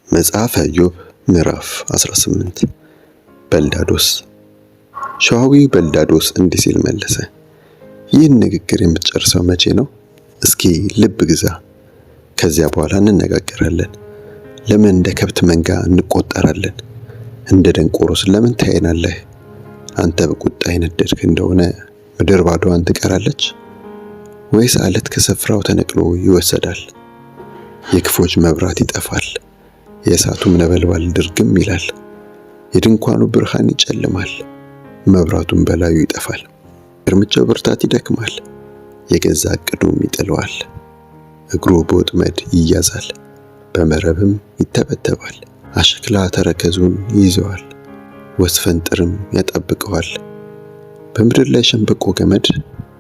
መጽሐፈ ኢዮብ ምዕራፍ 18 በልዳዶስ። ሸዋዊው በልዳዶስ እንዲህ ሲል መለሰ፣ ይህን ንግግር የምትጨርሰው መቼ ነው? እስኪ ልብ ግዛ፣ ከዚያ በኋላ እንነጋገራለን። ለምን እንደ ከብት መንጋ እንቆጠራለን? እንደ ደንቆሮስ ለምን ታየናለህ? አንተ በቁጣ የነደድክ እንደሆነ ምድር ባዶዋን ትቀራለች? ወይስ አለት ከስፍራው ተነቅሎ ይወሰዳል? የክፎች መብራት ይጠፋል፣ የእሳቱም ነበልባል ድርግም ይላል። የድንኳኑ ብርሃን ይጨልማል፣ መብራቱም በላዩ ይጠፋል። እርምጃው ብርታት ይደክማል፣ የገዛ ዕቅዱም ይጥለዋል። እግሩ በወጥመድ ይያዛል፣ በመረብም ይተበተባል። አሽክላ ተረከዙን ይይዘዋል፣ ወስፈንጥርም ያጣብቀዋል። በምድር ላይ ሸምበቆ ገመድ፣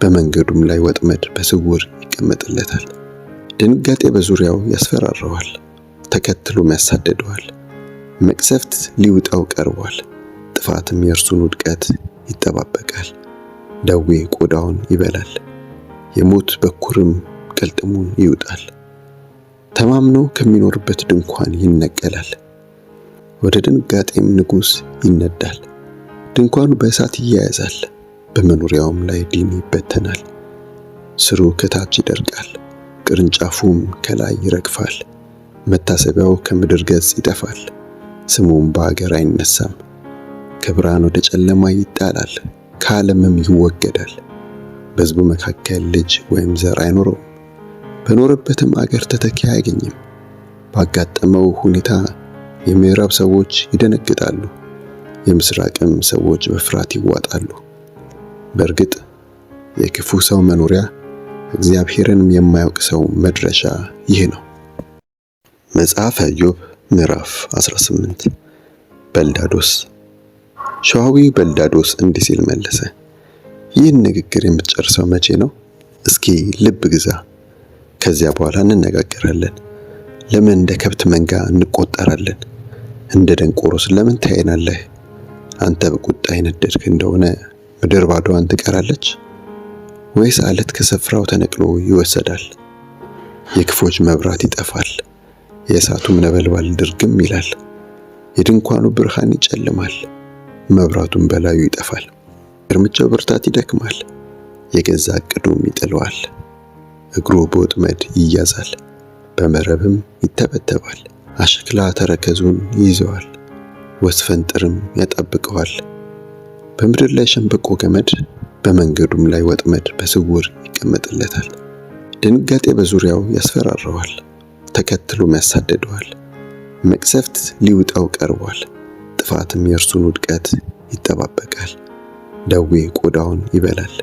በመንገዱም ላይ ወጥመድ በስውር ይቀመጥለታል። ድንጋጤ በዙሪያው ያስፈራረዋል፣ ተከትሎም ያሳደደዋል። መቅሰፍት ሊውጣው ቀርቧል፣ ጥፋትም የእርሱን ውድቀት ይጠባበቃል። ደዌ ቆዳውን ይበላል፣ የሞት በኩርም ቅልጥሙን ይውጣል። ተማምኖ ከሚኖርበት ድንኳን ይነቀላል፣ ወደ ድንጋጤም ንጉሥ ይነዳል። ድንኳኑ በእሳት ይያያዛል፣ በመኖሪያውም ላይ ዲን ይበተናል። ስሩ ከታች ይደርቃል፣ ቅርንጫፉም ከላይ ይረግፋል። መታሰቢያው ከምድር ገጽ ይጠፋል፣ ስሙም በአገር አይነሳም። ከብርሃን ወደ ጨለማ ይጣላል፣ ከዓለምም ይወገዳል። በሕዝቡ መካከል ልጅ ወይም ዘር አይኖረውም፣ በኖረበትም አገር ተተኪ አያገኝም። ባጋጠመው ሁኔታ የምዕራብ ሰዎች ይደነግጣሉ፣ የምስራቅም ሰዎች በፍርሃት ይዋጣሉ። በእርግጥ የክፉ ሰው መኖሪያ እግዚአብሔርንም የማያውቅ ሰው መድረሻ ይህ ነው። መጽሐፈ ኢዮብ ምዕራፍ 18 በልዳዶስ። ሸዋዊው በልዳዶስ እንዲህ ሲል መለሰ፣ ይህን ንግግር የምትጨርሰው መቼ ነው? እስኪ ልብ ግዛ፣ ከዚያ በኋላ እንነጋገራለን። ለምን እንደ ከብት መንጋ እንቆጠራለን? እንደ ደንቆሮስ ለምን ታየናለህ? አንተ በቁጣ የነደድክ እንደሆነ ምድር ባዶዋን ትቀራለች? ወይስ አለት ከስፍራው ተነቅሎ ይወሰዳል? የክፎች መብራት ይጠፋል፣ የእሳቱም ነበልባል ድርግም ይላል። የድንኳኑ ብርሃን ይጨልማል፣ መብራቱም በላዩ ይጠፋል። እርምጃው ብርታት ይደክማል፣ የገዛ ዕቅዱም ይጥለዋል። እግሩ በወጥመድ ይያዛል፣ በመረብም ይተበተባል። አሽክላ ተረከዙን ይይዘዋል፣ ወስፈንጥርም ያጣብቀዋል። በምድር ላይ ሸምበቆ ገመድ፣ በመንገዱም ላይ ወጥመድ በስውር ይቀመጥለታል። ድንጋጤ በዙሪያው ያስፈራረዋል፣ ተከትሎም ያሳደደዋል። መቅሰፍት ሊውጣው ቀርቧል፣ ጥፋትም የእርሱን ውድቀት ይጠባበቃል። ደዌ ቆዳውን ይበላል።